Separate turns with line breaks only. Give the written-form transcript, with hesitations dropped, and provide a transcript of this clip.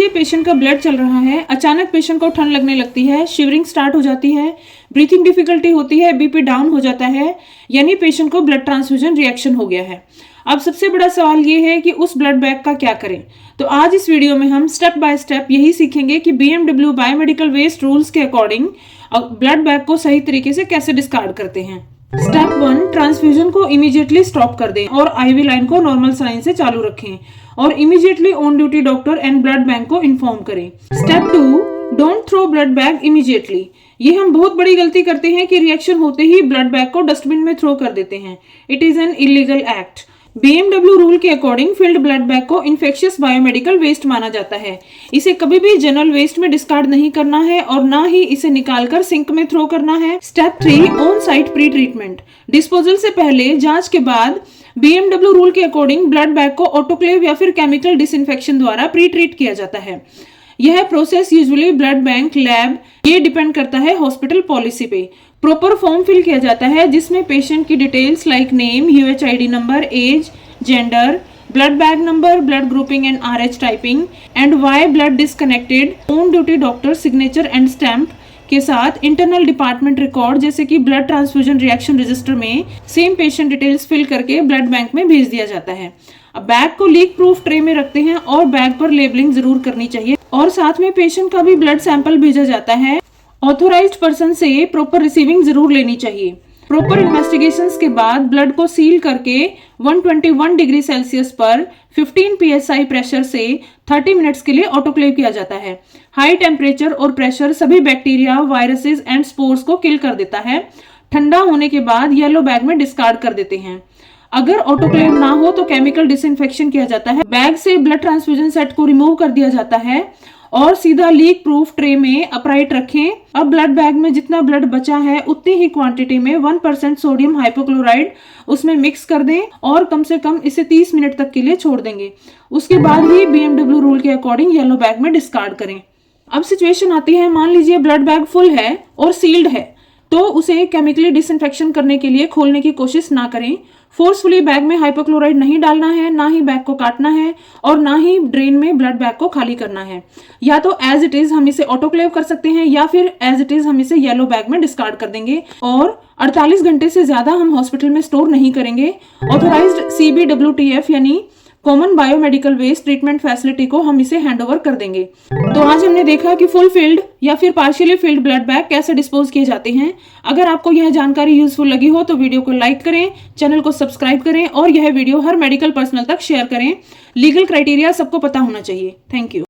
लीजिए पेशेंट का ब्लड चल रहा है, अचानक पेशेंट को ठंड लगने लगती है, शिवरिंग स्टार्ट हो जाती है, ब्रीथिंग डिफिकल्टी होती है, बीपी डाउन हो जाता है, यानी पेशेंट को ब्लड ट्रांसफ्यूजन रिएक्शन हो गया है। अब सबसे बड़ा सवाल ये है कि उस ब्लड बैग का क्या करें। तो आज इस वीडियो में हम स्टेप बाय स्टेप यही सीखेंगे कि बीएमडब्ल्यू बायोमेडिकल वेस्ट रूल्स के अकॉर्डिंग ब्लड बैग को सही तरीके से कैसे डिस्कार्ड करते हैं। स्टेप 1, ट्रांसफ्यूजन को इमीडिएटली स्टॉप कर दें और आईवी लाइन को नॉर्मल साइन से चालू रखें और immediately on duty doctor and blood bank को इन्फॉर्म करें। Step 2, don't throw blood bag immediately. ये हम बहुत बड़ी गलती करते हैं कि रिएक्शन होते ही ब्लड बैग को डस्टबिन में थ्रो कर देते हैं। It is an illegal act. BMW rule के अकॉर्डिंग फिल्ड ब्लड बैग को इन्फेक्शियस बायोमेडिकल वेस्ट माना जाता है। इसे कभी भी जनरल वेस्ट में डिस्कार्ड नहीं करना है और ना ही इसे निकालकर सिंक में थ्रो करना है। Step 3, on site pre treatment. Disposal से पहले, जांच के बाद बीएमडब्ल्यू रूल के अकॉर्डिंग ब्लड बैग को ऑटोक्लेव या फिर केमिकल डिसइंफेक्शन द्वारा प्री ट्रीट किया जाता है। यह process usually blood bank, lab, ये डिपेंड करता है हॉस्पिटल पॉलिसी पे। प्रॉपर फॉर्म फिल किया जाता है जिसमें पेशेंट की details like name, UHID number, age, gender, blood bag number, blood grouping and RH typing and why blood disconnected, on duty doctor signature and stamp के साथ internal department record जैसे कि blood transfusion reaction register में same patient details fill करके blood bank में भेज दिया जाता है। अब बैग को लीक प्रूफ ट्रे में रखते हैं और बैग पर लेबलिंग जरूर करनी चाहिए और साथ में पेशेंट का भी ब्लड सैंपल भेजा जाता है। ऑथोराइज्ड पर्सन से प्रॉपर रिसीविंग जरूर लेनी चाहिए। प्रॉपर इन्वेस्टिगेशंस के बाद ब्लड को सील करके 121 डिग्री सेल्सियस पर 15 psi प्रेशर से 30 मिनट्स के लिए ऑटोक्लेव किया जाता है। हाई टेम्परेचर और प्रेशर सभी बैक्टीरिया, वायरसेस एंड स्पोर्स को किल कर देता है। ठंडा होने के बाद येलो बैग में डिस्कार्ड कर देते हैं। अगर ऑटोक्लेव ना हो तो केमिकल डिसइंफेक्शन किया जाता है। बैग से ब्लड ट्रांसफ्यूजन सेट को रिमूव कर दिया जाता है और सीधा लीक प्रूफ ट्रे में अपराइट रखें। अब ब्लड बैग में जितना ब्लड बचा है उतनी ही क्वांटिटी में 1% सोडियम हाइपोक्लोराइड उसमें मिक्स कर दें और कम से कम इसे 30 मिनट तक के लिए छोड़ देंगे। उसके बाद ही बीएमडब्ल्यू रूल के अकॉर्डिंग येलो बैग में डिस्कार्ड करें। अब सिचुएशन आती है, मान लीजिए ब्लड बैग फुल है और सील्ड है तो उसे केमिकली डिसइंफेक्शन करने के लिए खोलने की कोशिश ना करें। फोर्सफुली बैग में हाइपोक्लोराइड नहीं डालना है, ना ही बैग को काटना है और ना ही ड्रेन में ब्लड बैग को खाली करना है। या तो एज इट इज हम इसे ऑटोक्लेव कर सकते हैं या फिर एज इट इज हम इसे येलो बैग में डिस्कार्ड कर देंगे और 48 घंटे से ज्यादा हम हॉस्पिटल में स्टोर नहीं करेंगे। ऑथोराइज्ड CBWTF यानी common biomedical waste treatment facility को हम इसे हैंडओवर कर देंगे। तो आज हमने देखा कि फुल फिल्ड या फिर पार्शियली फिल्ड ब्लड बैग कैसे डिस्पोज किए जाते हैं। अगर आपको यह जानकारी यूजफुल लगी हो तो वीडियो को लाइक करें, चैनल को सब्सक्राइब करें और यह वीडियो हर मेडिकल पर्सनल तक शेयर करें। लीगल क्राइटेरिया सबको पता होना चाहिए। Thank you.